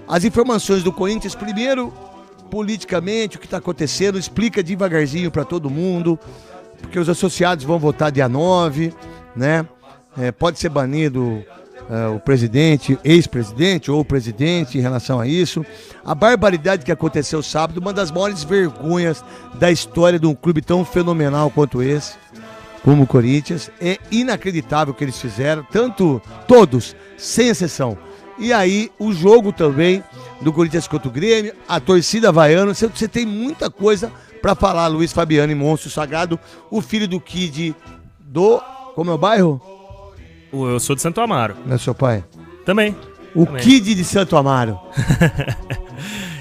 as informações do Corinthians, primeiro, politicamente, o que está acontecendo, explica devagarzinho para todo mundo, porque os associados vão votar dia 9, né? Pode ser banido o presidente, ex-presidente ou o presidente em relação a isso. A barbaridade que aconteceu sábado, uma das maiores vergonhas da história de um clube tão fenomenal quanto esse, como o Corinthians. É inacreditável o que eles fizeram, todos, sem exceção. E aí, o jogo também do Corinthians contra o Grêmio, a torcida havaiana, você tem muita coisa para falar. Luiz Fabiano, Monstro Sagrado, o filho do Kid do... Como é o bairro? Eu sou de Santo Amaro. Não é seu pai? Também. Kid de Santo Amaro.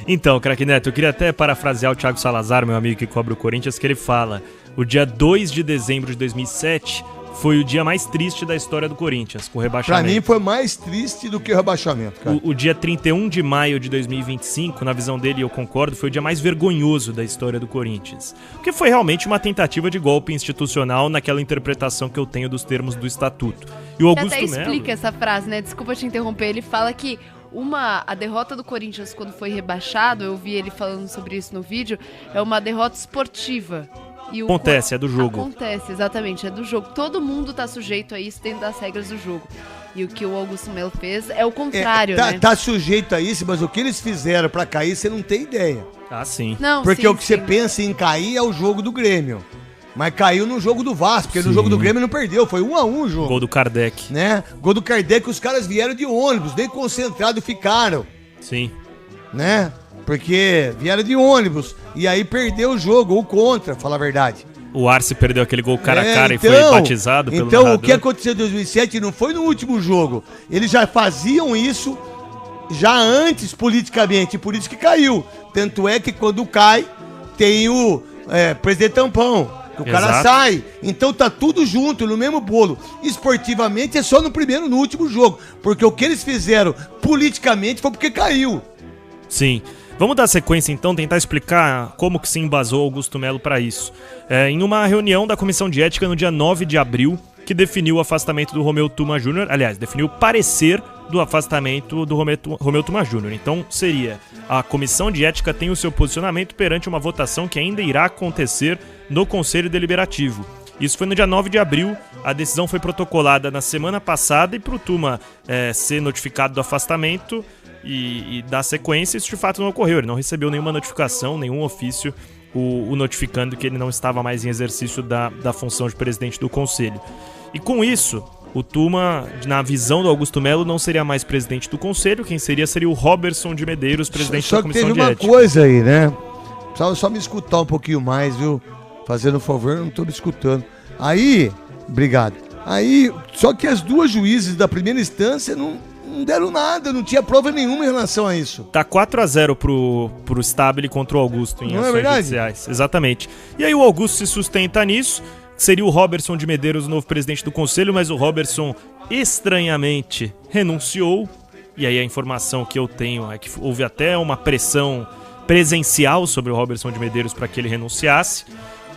Então, craque Neto, eu queria até parafrasear o Thiago Salazar, meu amigo que cobre o Corinthians, que ele fala: o dia 2 de dezembro de 2007 foi o dia mais triste da história do Corinthians, com o rebaixamento. Pra mim foi mais triste do que o rebaixamento, cara. O dia 31 de maio de 2025, na visão dele, eu concordo, foi o dia mais vergonhoso da história do Corinthians. Porque foi realmente uma tentativa de golpe institucional naquela interpretação que eu tenho dos termos do estatuto. E o Augusto Melo... Melo... explica essa frase, né? Desculpa te interromper. Ele fala que a derrota do Corinthians quando foi rebaixado, eu vi ele falando sobre isso no vídeo, é uma derrota esportiva. Acontece, é do jogo. Acontece, exatamente, é do jogo. Todo mundo tá sujeito a isso dentro das regras do jogo. E o que o Augusto Melo fez é o contrário, né? Tá sujeito a isso, mas o que eles fizeram pra cair, você não tem ideia. Ah, sim. Não, porque sim, o que você pensa em cair é o jogo do Grêmio. Mas caiu no jogo do Vasco, porque no jogo do Grêmio não perdeu, foi 1-1 o jogo. Gol do Kardec. Né? Gol do Kardec, os caras vieram de ônibus, nem concentrados ficaram. Sim. Né? Porque vieram de ônibus, e aí perdeu o jogo, ou contra, falar a verdade. O Arce perdeu aquele gol cara a cara e foi batizado pelo narrador. O que aconteceu em 2007 não foi no último jogo. Eles já faziam isso já antes politicamente, por isso que caiu. Tanto é que quando cai, tem o presidente tampão, que o cara sai. Então tá tudo junto, no mesmo bolo. Esportivamente é só no último jogo. Porque o que eles fizeram politicamente foi porque caiu. Sim. Vamos dar sequência então, tentar explicar como que se embasou Augusto Melo para isso. Em uma reunião da Comissão de Ética no dia 9 de abril, que definiu o afastamento do Romeu Tuma Júnior, aliás, definiu o parecer do afastamento do Romeu Tuma Júnior. Então seria: a Comissão de Ética tem o seu posicionamento perante uma votação que ainda irá acontecer no Conselho Deliberativo. Isso foi no dia 9 de abril, a decisão foi protocolada na semana passada, e para o Tuma ser notificado do afastamento e dar sequência, isso de fato não ocorreu. Ele não recebeu nenhuma notificação, nenhum ofício o notificando que ele não estava mais em exercício da função de presidente do Conselho. E com isso, o Tuma, na visão do Augusto Melo, não seria mais presidente do Conselho. Quem seria o Roberson de Medeiros, presidente da Comissão de Ética. Só que teve uma coisa aí, né? Precisava só me escutar um pouquinho mais, viu? Fazendo um favor, eu não tô me escutando. Aí, obrigado. Aí, só que as duas juízes da primeira instância não deram nada, não tinha prova nenhuma em relação a isso. Tá 4-0 pro Stabile contra o Augusto em ações judiciais. Exatamente. E aí o Augusto se sustenta nisso. Seria o Roberson de Medeiros o novo presidente do Conselho, mas o Roberson estranhamente renunciou. E aí a informação que eu tenho é que houve até uma pressão presencial sobre o Roberson de Medeiros para que ele renunciasse.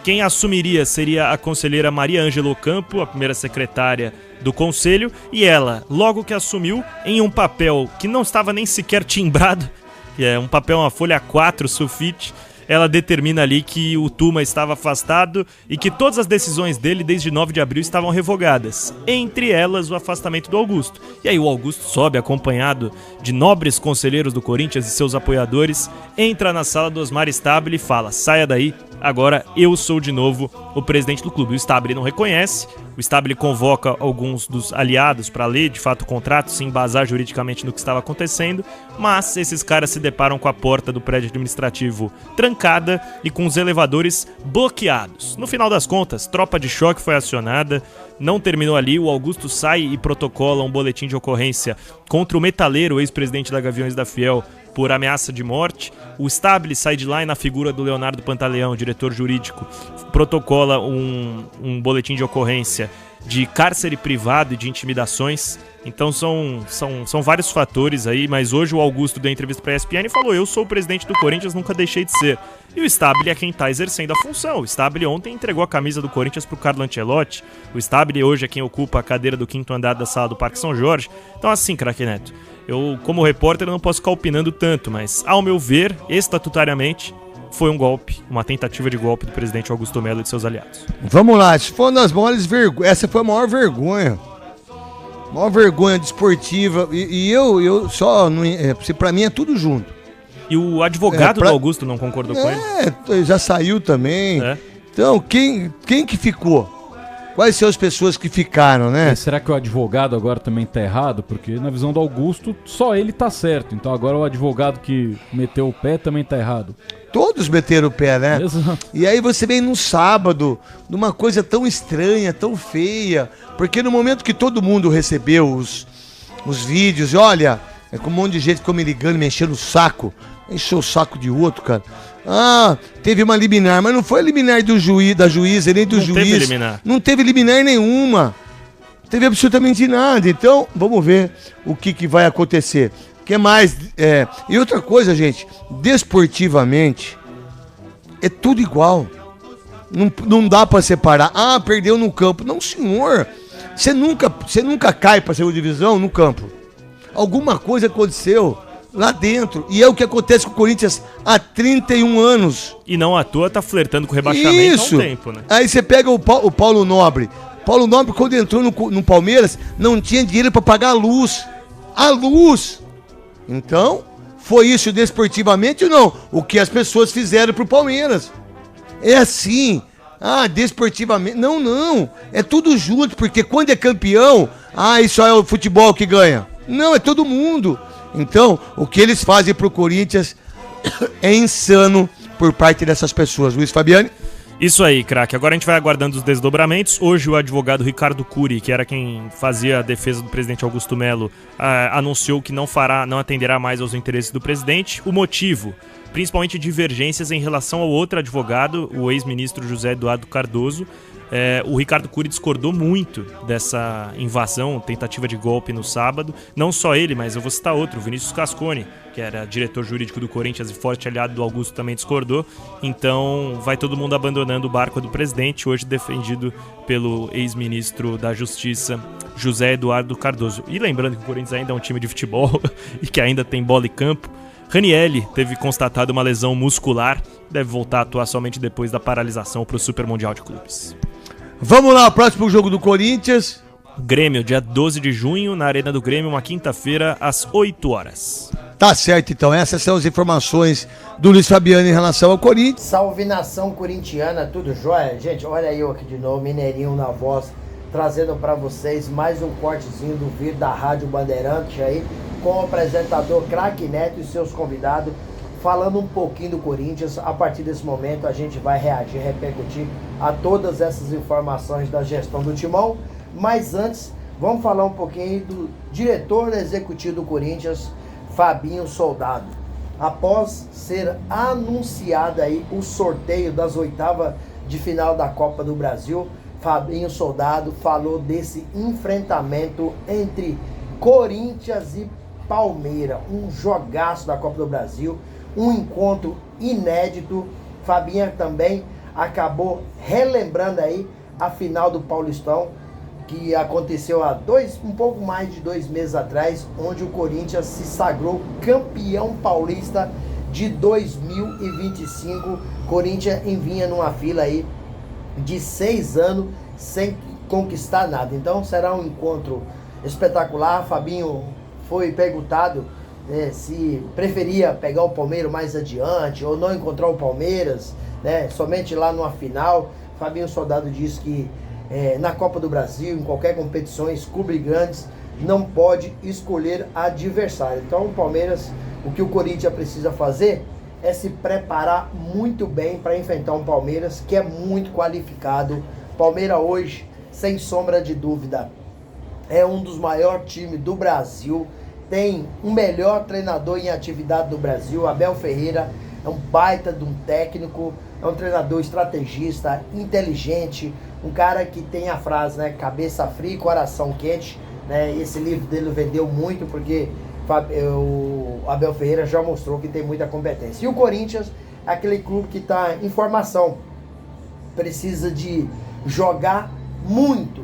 Quem assumiria seria a conselheira Maria Ângela Ocampo, a primeira secretária do Conselho, e ela, logo que assumiu, em um papel que não estava nem sequer timbrado, que é um papel, uma folha A4, sulfite, ela determina ali que o Tuma estava afastado e que todas as decisões dele desde 9 de abril estavam revogadas, entre elas o afastamento do Augusto. E aí o Augusto sobe acompanhado de nobres conselheiros do Corinthians e seus apoiadores, entra na sala do Osmar Stabile e fala: saia daí, agora eu sou de novo o presidente do clube. O Stabile não reconhece, o Stabile convoca alguns dos aliados para ler de fato o contrato, se embasar juridicamente no que estava acontecendo, mas esses caras se deparam com a porta do prédio administrativo trancada e com os elevadores bloqueados. No final das contas, tropa de choque foi acionada, não terminou ali, o Augusto sai e protocola um boletim de ocorrência contra o metaleiro, ex-presidente da Gaviões da Fiel, por ameaça de morte. O Stabile sai de lá e, na figura do Leonardo Pantaleão, diretor jurídico, protocola um boletim de ocorrência de cárcere privado e de intimidações. Então são vários fatores aí, mas hoje o Augusto deu entrevista para a ESPN e falou: eu sou o presidente do Corinthians, nunca deixei de ser. E o Stabile é quem está exercendo a função. O Stabile ontem entregou a camisa do Corinthians para o Carlo Ancelotti. O Stabile hoje é quem ocupa a cadeira do 5º andar da sala do Parque São Jorge. Então assim, craque Neto, Eu, como repórter, não posso ficar opinando tanto, mas, ao meu ver, estatutariamente, foi um golpe, uma tentativa de golpe do presidente Augusto Melo e de seus aliados. Vamos lá, se for uma das maiores vergonhas, essa foi a maior vergonha. Maior vergonha desportiva. E eu só, pra mim é tudo junto. E o advogado do Augusto não concordou com ele? Já saiu também. Então, quem que ficou? Quais são as pessoas que ficaram, né? E será que o advogado agora também tá errado? Porque na visão do Augusto, só ele tá certo. Então agora o advogado que meteu o pé também tá errado. Todos meteram o pé, né? Exato. E aí você vem num sábado, numa coisa tão estranha, tão feia. Porque no momento que todo mundo recebeu os vídeos, olha, com um monte de gente ficou me ligando, me enchendo o saco. Encheu o saco de outro, cara. Teve uma liminar, mas não foi liminar do juiz, da juíza, nem do juiz. Não teve liminar. Não teve liminar nenhuma. Não teve absolutamente nada. Então, vamos ver o que vai acontecer. O que mais? E outra coisa, gente, desportivamente, é tudo igual. Não dá pra separar. Perdeu no campo. Não, senhor. Você nunca cai pra segunda divisão no campo. Alguma coisa aconteceu lá dentro. E é o que acontece com o Corinthians há 31 anos. E não à toa tá flertando com o rebaixamento há um tempo, né? Aí você pega o Paulo Nobre. Paulo Nobre, quando entrou no Palmeiras, não tinha dinheiro para pagar a luz. A luz! Então, foi isso desportivamente ou não? O que as pessoas fizeram pro Palmeiras. É assim. Desportivamente. Não. É tudo junto, porque quando é campeão, isso é o futebol que ganha. Não, é todo mundo. Então, o que eles fazem pro Corinthians é insano por parte dessas pessoas. Luiz Fabiani? Isso aí, craque. Agora a gente vai aguardando os desdobramentos. Hoje o advogado Ricardo Cury, que era quem fazia a defesa do presidente Augusto Melo, anunciou que não atenderá mais aos interesses do presidente. O motivo, principalmente divergências em relação ao outro advogado, o ex-ministro José Eduardo Cardoso. O Ricardo Cury discordou muito dessa invasão, tentativa de golpe no sábado. Não só ele, mas eu vou citar outro, o Vinícius Cascone, que era diretor jurídico do Corinthians e forte aliado do Augusto, também discordou. Então vai todo mundo abandonando o barco do presidente, hoje defendido pelo ex-ministro da Justiça, José Eduardo Cardoso. E lembrando que o Corinthians ainda é um time de futebol e que ainda tem bola e campo. Ranieri teve constatado uma lesão muscular, deve voltar a atuar somente depois da paralisação para o Super Mundial de Clubes. Vamos lá, o próximo jogo do Corinthians. Grêmio, dia 12 de junho, na Arena do Grêmio, uma quinta-feira, às 8 horas. Tá certo, então. Essas são as informações do Luiz Fabiano em relação ao Corinthians. Salve nação corintiana, tudo jóia? Gente, olha eu aqui de novo, Mineirinho na voz, trazendo para vocês mais um cortezinho do vídeo da Rádio Bandeirante aí, com o apresentador Craque Neto e seus convidados, falando um pouquinho do Corinthians. A partir desse momento a gente vai reagir, repercutir a todas essas informações da gestão do Timão. Mas antes, vamos falar um pouquinho do diretor executivo do Corinthians, Fabinho Soldado. Após ser anunciado aí o sorteio das oitavas de final da Copa do Brasil, Fabinho Soldado falou desse enfrentamento entre Corinthians e Palmeiras, um jogaço da Copa do Brasil, um encontro inédito. Fabinho também acabou relembrando aí a final do Paulistão, que aconteceu há um pouco mais de 2 meses atrás, onde o Corinthians se sagrou campeão paulista de 2025. Corinthians vinha numa fila aí de 6 anos sem conquistar nada. Então será um encontro espetacular. Fabinho foi perguntado se preferia pegar o Palmeiras mais adiante ou não encontrar o Palmeiras, somente lá numa final. Fabinho Soldado disse que na Copa do Brasil, em qualquer competição, clubes grandes, não pode escolher adversário. Então o Palmeiras, o que o Corinthians precisa fazer é se preparar muito bem para enfrentar um Palmeiras que é muito qualificado. Palmeiras hoje, sem sombra de dúvida, é um dos maiores times do Brasil, tem o melhor treinador em atividade do Brasil. Abel Ferreira é um baita de um técnico, é um treinador estrategista, inteligente, um cara que tem a frase, cabeça fria e coração quente, Esse livro dele vendeu muito porque o Abel Ferreira já mostrou que tem muita competência. E o Corinthians é aquele clube que está em formação, precisa de jogar muito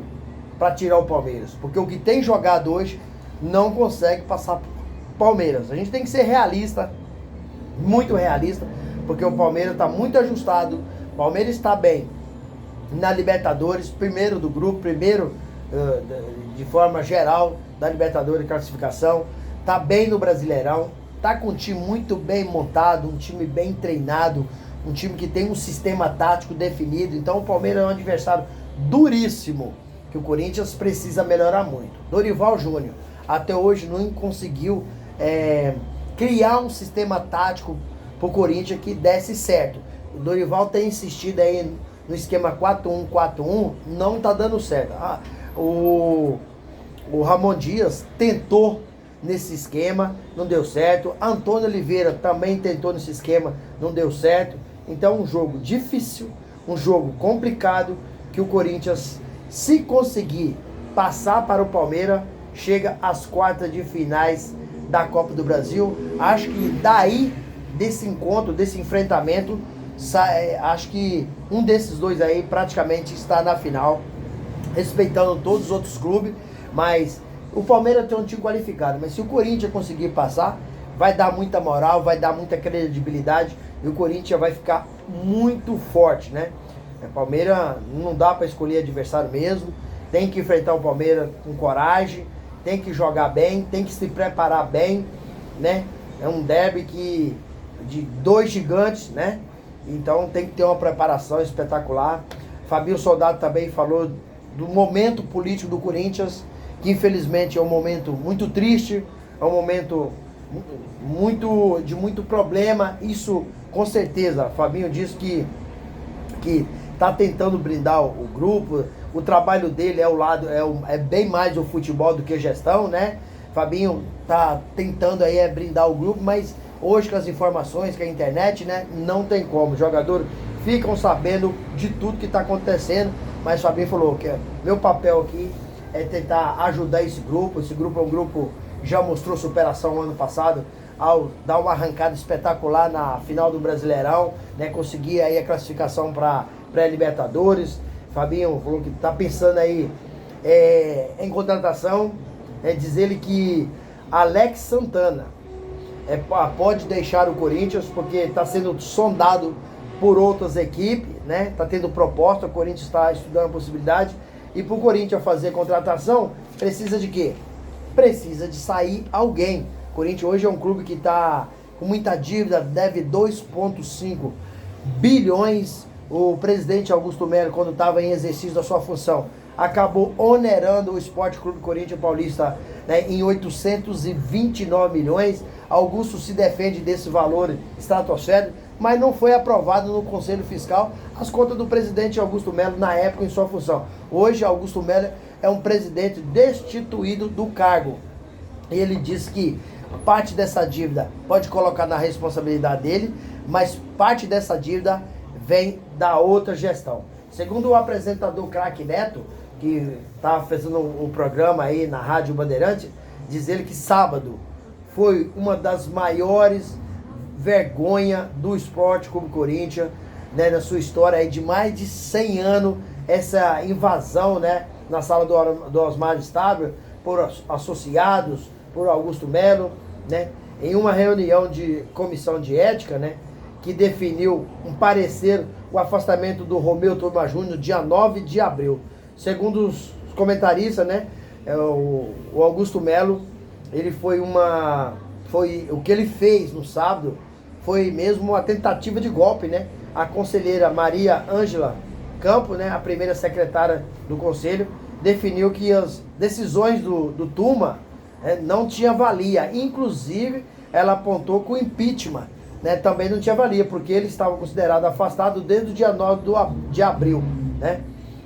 para tirar o Palmeiras, porque o que tem jogado hoje não consegue passar Palmeiras. A gente tem que ser realista, muito realista, porque o Palmeiras está muito ajustado. O Palmeiras está bem na Libertadores, primeiro do grupo, primeiro de forma geral da Libertadores de classificação. Está bem no Brasileirão, está com um time muito bem montado, um time bem treinado, um time que tem um sistema tático definido. Então o Palmeiras é um adversário duríssimo, que o Corinthians precisa melhorar muito. Dorival Júnior até hoje não conseguiu criar um sistema tático pro Corinthians que desse certo. O Dorival tem insistido aí no esquema 4-1-4-1, não tá dando certo. O Ramon Dias tentou nesse esquema, não deu certo. Antônio Oliveira também tentou nesse esquema, não deu certo. Então um jogo difícil, um jogo complicado, que o Corinthians, se conseguir passar para o Palmeiras, chega às quartas de finais da Copa do Brasil. Acho que daí, desse encontro, desse enfrentamento, acho que um desses dois aí praticamente está na final, respeitando todos os outros clubes, mas o Palmeiras tem um time qualificado, mas se o Corinthians conseguir passar, vai dar muita moral, vai dar muita credibilidade, e o Corinthians vai ficar muito forte, né? O Palmeiras não dá para escolher adversário mesmo, tem que enfrentar o Palmeiras com coragem, tem que jogar bem, tem que se preparar bem, né? É um derby de dois gigantes, né? Então tem que ter uma preparação espetacular. Fabinho Soldado também falou do momento político do Corinthians, que infelizmente é um momento muito triste, é um momento de muito problema. Isso com certeza, Fabinho disse que está tentando brindar o grupo. O trabalho dele é bem mais o futebol do que gestão, né? Fabinho tá tentando aí brindar o grupo, mas hoje com as informações, com a internet, né, não tem como. Os jogadores ficam sabendo de tudo que está acontecendo, mas Fabinho falou que meu papel aqui é tentar ajudar esse grupo. Esse grupo é um grupo que já mostrou superação ano passado, ao dar uma arrancada espetacular na final do Brasileirão, né, conseguir aí a classificação para pré-Libertadores. Fabinho falou que está pensando aí em contratação. Diz ele que Alex Santana pode deixar o Corinthians, porque está sendo sondado por outras equipes, né? Está tendo proposta, o Corinthians está estudando a possibilidade. E para o Corinthians fazer contratação, precisa de quê? Precisa de sair alguém. O Corinthians hoje é um clube que está com muita dívida, deve 2,5 bilhões. O presidente Augusto Melo, quando estava em exercício da sua função, acabou onerando o Esporte Clube Corinthians Paulista, né, em 829 milhões. Augusto se defende desse valor estratosférico, mas não foi aprovado no Conselho Fiscal as contas do presidente Augusto Melo na época em sua função. Hoje, Augusto Melo é um presidente destituído do cargo. E ele diz que parte dessa dívida pode colocar na responsabilidade dele, mas parte dessa dívida vem da outra gestão. Segundo o apresentador Craque Neto, que estava fazendo o programa aí na Rádio Bandeirante, diz ele que sábado foi uma das maiores vergonhas do Esporte Clube Corinthians, né, na sua história aí de mais de 100 anos, essa invasão, né, na sala do Osmar Stabile, por associados, por Augusto Melo, né, em uma reunião de comissão de ética, né, que definiu um parecer, o afastamento do Romeu Turma Júnior, dia 9 de abril. Segundo os comentaristas, né, o Augusto Melo, ele foi o que ele fez no sábado foi mesmo uma tentativa de golpe, né? A conselheira Maria Ângela Campos, né, a primeira secretária do conselho, definiu que as decisões do Turma não tinha valia. Inclusive, ela apontou que o impeachment, né, também não tinha valia, porque ele estava considerado afastado desde o dia 9 de abril, né?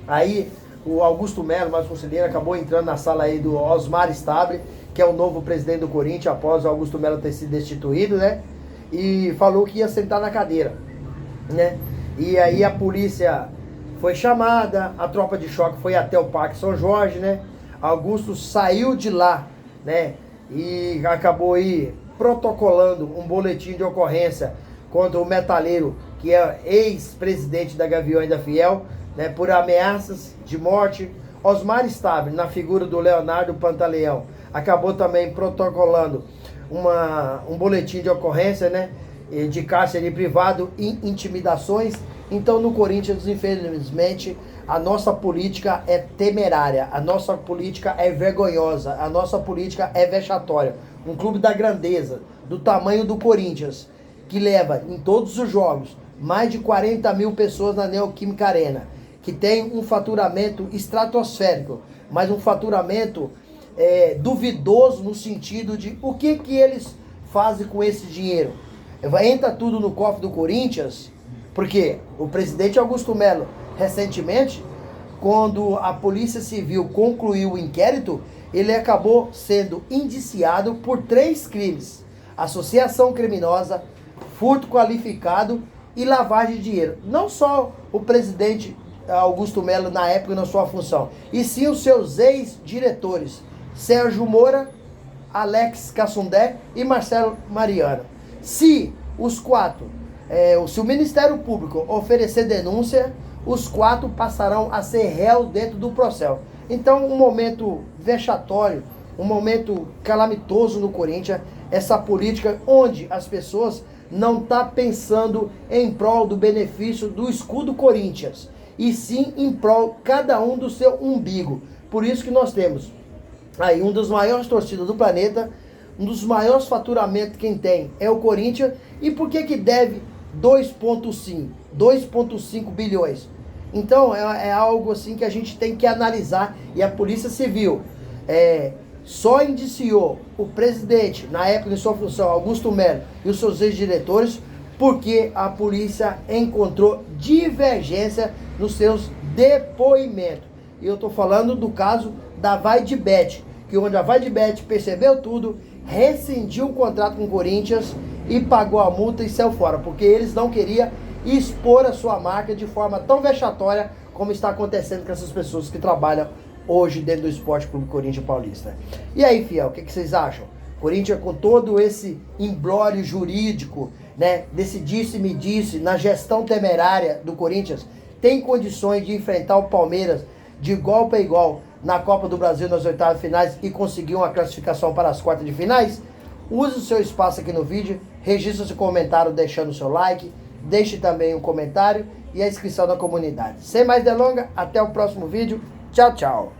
Aí o Augusto Melo, mais conselheiro, acabou entrando na sala aí do Osmar Stabile, que é o novo presidente do Corinthians, após o Augusto Melo ter sido destituído, né? E falou que ia sentar na cadeira, né? E aí a polícia foi chamada, a tropa de choque foi até o Parque São Jorge, né? Augusto saiu de lá, né? E acabou aí protocolando um boletim de ocorrência contra o metaleiro, que é ex-presidente da Gaviões da Fiel, né, por ameaças de morte. Osmar Stabile, na figura do Leonardo Pantaleão, acabou também protocolando um boletim de ocorrência, né? De cárcere privado e intimidações. Então, no Corinthians, infelizmente, a nossa política é temerária, a nossa política é vergonhosa, a nossa política é vexatória. Um clube da grandeza, do tamanho do Corinthians, que leva em todos os jogos mais de 40 mil pessoas na Neoquímica Arena, que tem um faturamento estratosférico, mas um faturamento duvidoso no sentido de o que eles fazem com esse dinheiro. Entra tudo no cofre do Corinthians, porque o presidente Augusto Melo, recentemente, quando a Polícia Civil concluiu o inquérito, ele acabou sendo indiciado por 3 crimes: associação criminosa, furto qualificado e lavagem de dinheiro. Não só o presidente Augusto Melo na época na sua função, e sim os seus ex-diretores, Sérgio Moura, Alex Cassundé e Marcelo Mariano. Se os 4, se o Ministério Público oferecer denúncia, os 4 passarão a ser réus dentro do processo. Então, um momento vexatório, um momento calamitoso no Corinthians, essa política onde as pessoas não estão pensando em prol do benefício do escudo Corinthians, e sim em prol cada um do seu umbigo. Por isso que nós temos aí um dos maiores torcidas do planeta, um dos maiores faturamentos quem tem é o Corinthians. E por que deve 2,5 bilhões? Então é algo assim que a gente tem que analisar, e a Polícia Civil só indiciou o presidente, na época de sua função, Augusto Melo, e os seus ex-diretores, porque a polícia encontrou divergência nos seus depoimentos. E eu estou falando do caso da Vaidbet, que onde a Vaidbet percebeu tudo, rescindiu o contrato com o Corinthians e pagou a multa e saiu fora, porque eles não queriam expor a sua marca de forma tão vexatória como está acontecendo com essas pessoas que trabalham hoje dentro do Esporte Clube Corinthians Paulista. E aí, fiel, o que vocês acham? Corinthians, com todo esse imbróglio jurídico, né, desse disse-me-disse, na gestão temerária do Corinthians, tem condições de enfrentar o Palmeiras de igual para igual na Copa do Brasil nas oitavas de finais e conseguir uma classificação para as quartas de finais? Use o seu espaço aqui no vídeo, registre seu comentário deixando o seu like, deixe também um comentário e a inscrição na comunidade. Sem mais delongas, até o próximo vídeo. Tchau, tchau.